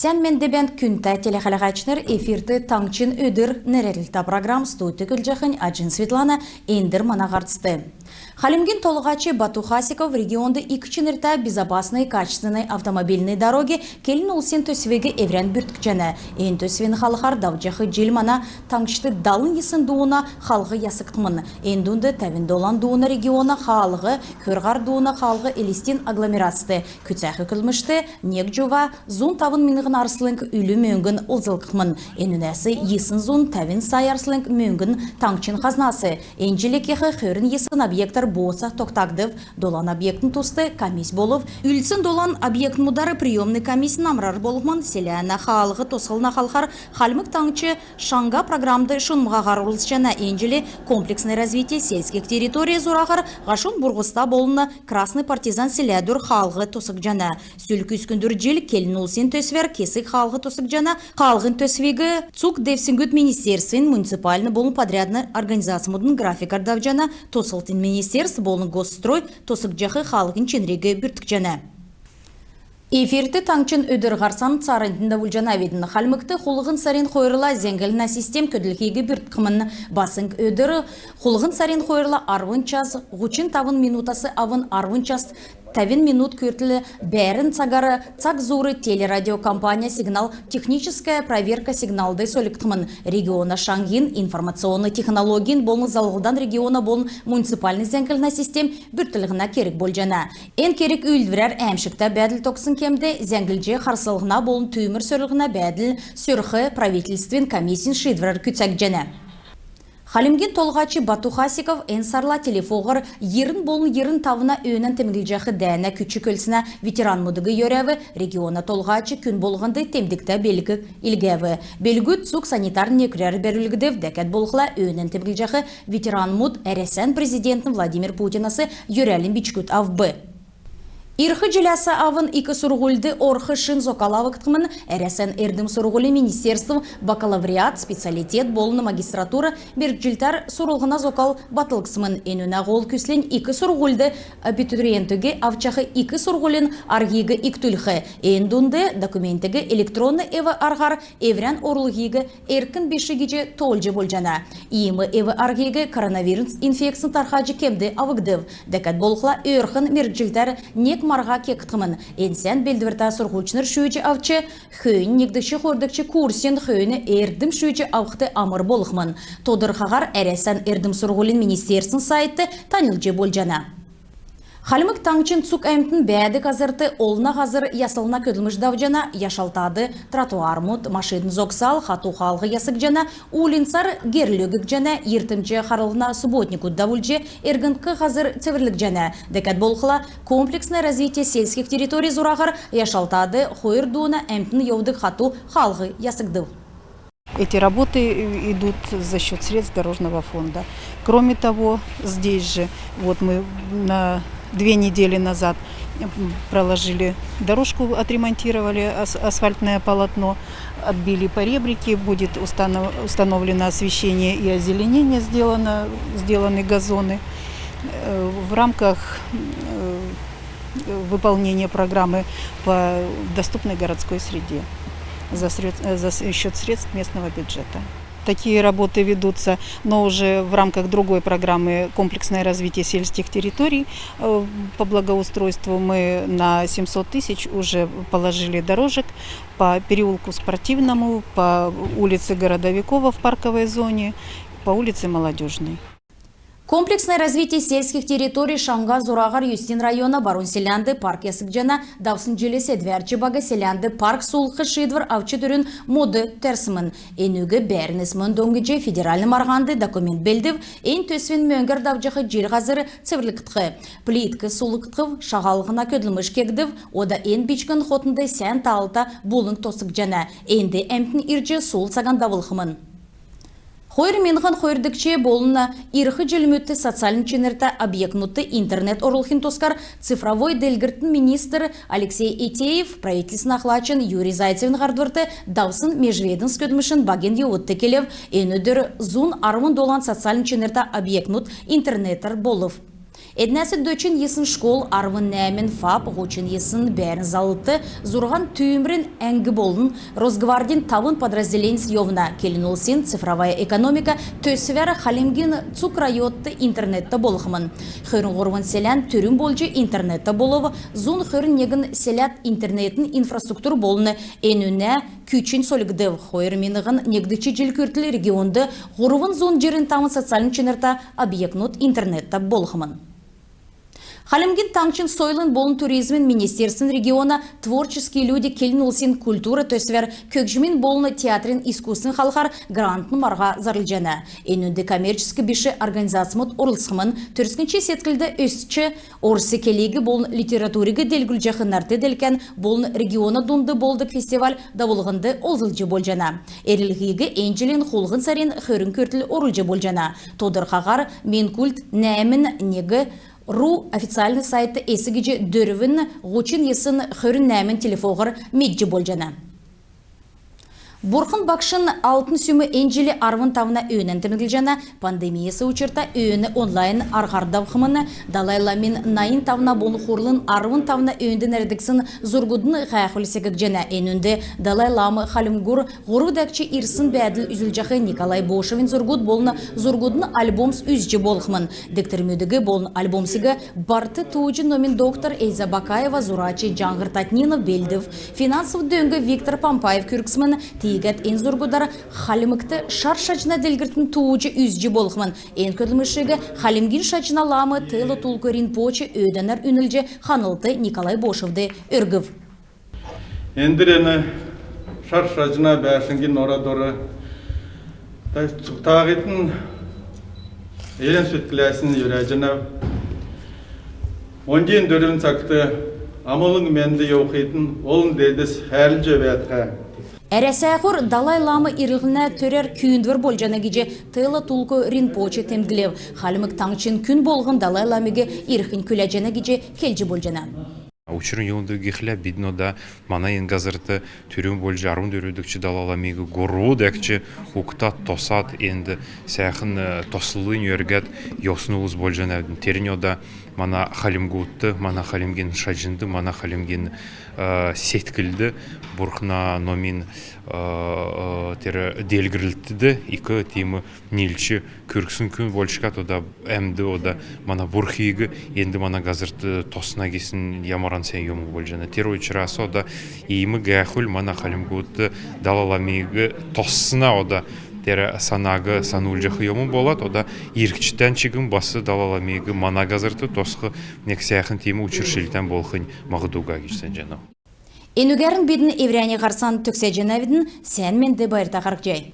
Сән мен дебен күнті телехалағачныр эфирді таңчын өдір нерелілті программ студия күлжақын Аджин Светлана эндір манағарцты. Халимгин толгачи Бату Хасиков регионда икчинерта безопасной и качественной автомобильной дороги келин улсен төсвеге эврен бүрткчене. Эн төсвен халхар давжахы жилмана таңшты далын есын дуына халғы ясықтымын. Эн дунды тәвін долан дуына региона халғы, көрғар дуына халғы элистин агломерацты. Күтсәхі күлмішті, нек жува, зун тавын минығын арсылынг үлі мөңгін ұлзылқымын. Эн үнәсі есын зун тәвін сай арсылынг мөңгін таңчын қазнасы. Эн жилекеқі хөрін есын объекттар боса тоқтагдыв, долан объектін тусты комисс болов, үлсін долан объектін мудары приемный комиссия намрар болғман селяна халғы тосылына халқар халмык таңчы шанга программды шунмғағар ұлысчана энджеле комплексное развитие сельских территорий зурағар ғашын бұрғыста болыны красный партизан селядур халғы тосық жана. Сүлкі үскүндір жел келін ұлсен төсвер кесік халғы тосық жана. Халғын төсвегі ЦУК Девсингут министерствен муниципальны болын подрядны организациямудын графикар давжана тосылтын министерств болын госстрой тосық жағы халығын ченреге бүртік жана. Эфирті таңчын өдір ғарсан царындында ұлжана ведін. Халмықты құлығын сарин қойырыла зәңгіліна систем көділкеге бүрткімін. Басың өдірі құлығын сарин қойырыла арвын час, ғучин тавын минутасы авын арвын час, тавин минут көртілі бәрін цагары цак зуры телерадиокомпания сигнал техническая проверка сигналды соліктімін. Региона Шангин информационный технологиин болын залғылдан региона болын муниципальный зәңгіліна систем бүртілігіна керек болжана. Ен керек үйлдірер әмшікті бәділ токсын кемді зәңгілже қарсылығына болын түймір сөрілігіна бәділ сөрхі правительствен комиссин шидварар күтсәк жана. Халимгин толгачы Бату Хасиков энсарла телефоғыр ерін болын ерін тавына өйнен темгілжақы дәне күчі көлсіне ветеран мұдығы йөрәві региона толгачы күн болғынды темдікті белгі илгәві. Белгіт сук санитар некрер бәрілгідев дәкәт болғыла өйнен темгілжақы ветеран мұд әресен президентін Владимир Путинасы йөрәлін бичкүт авбы. Ирхы жиляса авын икі сұрғылды орхы шын зокалавықтымын әресен әрдім сұрғылы министерств бакалавриат специалитет болыны магистратура берджілтар сұрылғына зокал батылғысымын. Енуна ғол күслен икі сұрғылды абитуриентіге авчақы икі сұрғылын аргигі иктүлхі. Эндунды документігі электронны еві арғар еврен орлығыға әркін бешігеже толжы болжана. Иімі еві аргигі коронавирус инфекциясын тархажы кемді авығдыв. Дәкәт болқыла өрхін мерджілтар нек марға кектімін. Энсен белдіверта сұрғылчыныр шүйчі авчы, хүйін негдікші қордікші курсен хүйіні әрдім шүйчі авқты амыр болықмын. Тодырғағар әресен әрдім сұрғылын министерсін сайты танылжы болжана. Халимык таңчын цук әмтін бәді қазырты олына қазыр ясылына көділміш давжана яшалтады тротуар мұд, машин зоксал, хату халғы ясық жана, улинсар герлөгік жана, ертімче қарылына субботнику давульже әргінкі қазыр цевірлік жана. Дәкәт болқыла комплексное развитие сельских территорий зурағыр яшалтады хойырдуына әмтін еудік хату халғы ясықдыл. Эти работы идут за счет средств дорожного фонда. Кроме того, здесь же вот мы на 2 недели назад проложили дорожку, отремонтировали асфальтное полотно, отбили поребрики, будет установлено освещение и озеленение, сделаны газоны. В рамках выполнения программы по доступной городской среде за счет средств местного бюджета. Такие работы ведутся, но уже в рамках другой программы «Комплексное развитие сельских территорий». По благоустройству мы на 700 тысяч уже положили дорожек по переулку Спортивному, по улице Городовикова в парковой зоне, по улице Молодежной. Комплексное развитие сельских территорий Шанга Зурагар Юстин района Барун селянды парк ясык жана давсын желесе дверчі бага селянды парк сулқы шидвар авчы түрін моды терсімін. Энугі бәрінісмін доңгыже федеральны марғанды документ белдів, ен төсвен мөңгір давжақы жел ғазыры цеврліктқы. Плиткі сулықтқы шағалғына көділміш кегдів, ода ен бичкін хотынды сән талыта болын тосық жана. Энді әмтін ирже сул саған давылқымын. Хойр менған хойрдыкче болына ирхы желмөтті социалын ченерта объект мұтты интернет орылхин тоскар цифровой делгіртін министр Алексей Итеев правительствен ахлачын Юрий Зайцевін ғардвырты даусын межведін скөдмішін баген еуытты келев, ен өдір зун арвын долан социалын ченерта объект мұт интернеттер болов. Эднәсі дөчін есын школ арвын нәмін фап, ғучин есын бәрін залыты, зұрған түйімрін әңгі болын, Росгвардин тавын подразделен съевна, келін олсен цифровая экономика төсівәрі халимген цукрайотты интернетті болғымын. Хөрін ғырвын селян түрін болжы интернетті болуы, зұн хөрін егін селят интернетін инфраструктур болыны әнуіне күчин солігді хойырменіғын негдічі желкүртілі регионды ғырвын зұн жерін тамын социалин чынырта объектнут интернетті болғымын. Халимгин таңчын сойлын болын туризмин министерствен региона творческие люди келін олсен культура төсвер көкжімін болыны театрин искуссын халқар грантын марға зарылжаны. Энүнді коммерческий біші организациямыд орылсқымын түрскінші сеткілді өсчі орсы келегі болын литературигі делгіл жақынарты делкен болын региона дунды болдық фестиваль давылғынды олзылжы болжана. Әрілгегі энджелен холғын сарин хөрін көртіл орылжы болжана. Тодыр қағар мен культ нәмін негі РУ официальный сайты эсігіже дөрвін ғучин есын хөрін нәмін телефоғыр меджі болжана. Бурхын бақшын алтын сүмі энджелі арвын тавына өйнен тімгіл пандемиясы учырта өйіні онлайн арғардавқымыны далайламин найын тавына болы қорлын арвын тавына өйінден әрдіксін зұргудын ғайқылсегік жана әнінде далайламы халимгур ғұрудакчы ирсын бәділ үзілжақы Николай Бошевин зұргуд болыны зұргудын альбомс үзжі болқымын. Діктермөдігі болын альбомсігі барты туыжы номин доктор Эльза Бакаева зурачы Жаңғыр Татнинов Белдів, финансов дөңгі Виктор Пампаев күрксімін Тегет ен зұргудар халимікті шар шачына делгіртін туучы үзжі болғымын. Ен көділмішігі халимгин шачына ламы тылы тұлкөрін почы өдінер үнілжі ханылты Николай Бошевді үргів. Ендірені шар шачына бәшінгін орадоры тағетін елен сөткіләсін үрәжіні онден дөрін сақты амылың менді еуқетін олын дедіс әріл жөбәтқа. Әрәсәғыр далайламы ирғына төрер күйіндвір болжаны кеже тылы тұлғы ринпочы темгілев. Халімік таңчын күн болғын далайламыге ирғын күләжені кеже келжі болжаны. Учырын елді гехля бидно да мана енгазырты түрін болжы арун дөрөдікчі далаламыға гору дәкчі уқтат тосат енді сәйхін тосылын өргәт йоснулыз болжаны. Терін ода мана халимгутты, мана халимген шажынды, мана халимген сеткілді бұрқына номин делгірілтіді, екі темі нелчі көрксін күн болшықат ода әмді ода мана бұрқиығы енді мана газырты тосына кесін ямаран сән емі болжаны. Тер ойчырасы ода емі гәхіл мана халимгутты далаламығы тоссына ода тері санағы санулжықы емі болады, ода еркчітен чегін басы далаламығы мана газырты тосқы нексияқын темі учыршылтен болқын мағыдуға кешсен жаны. Энүгәрін бедін евряне қарсан түксе жәнәвідің сән менді байырта қарқ жай.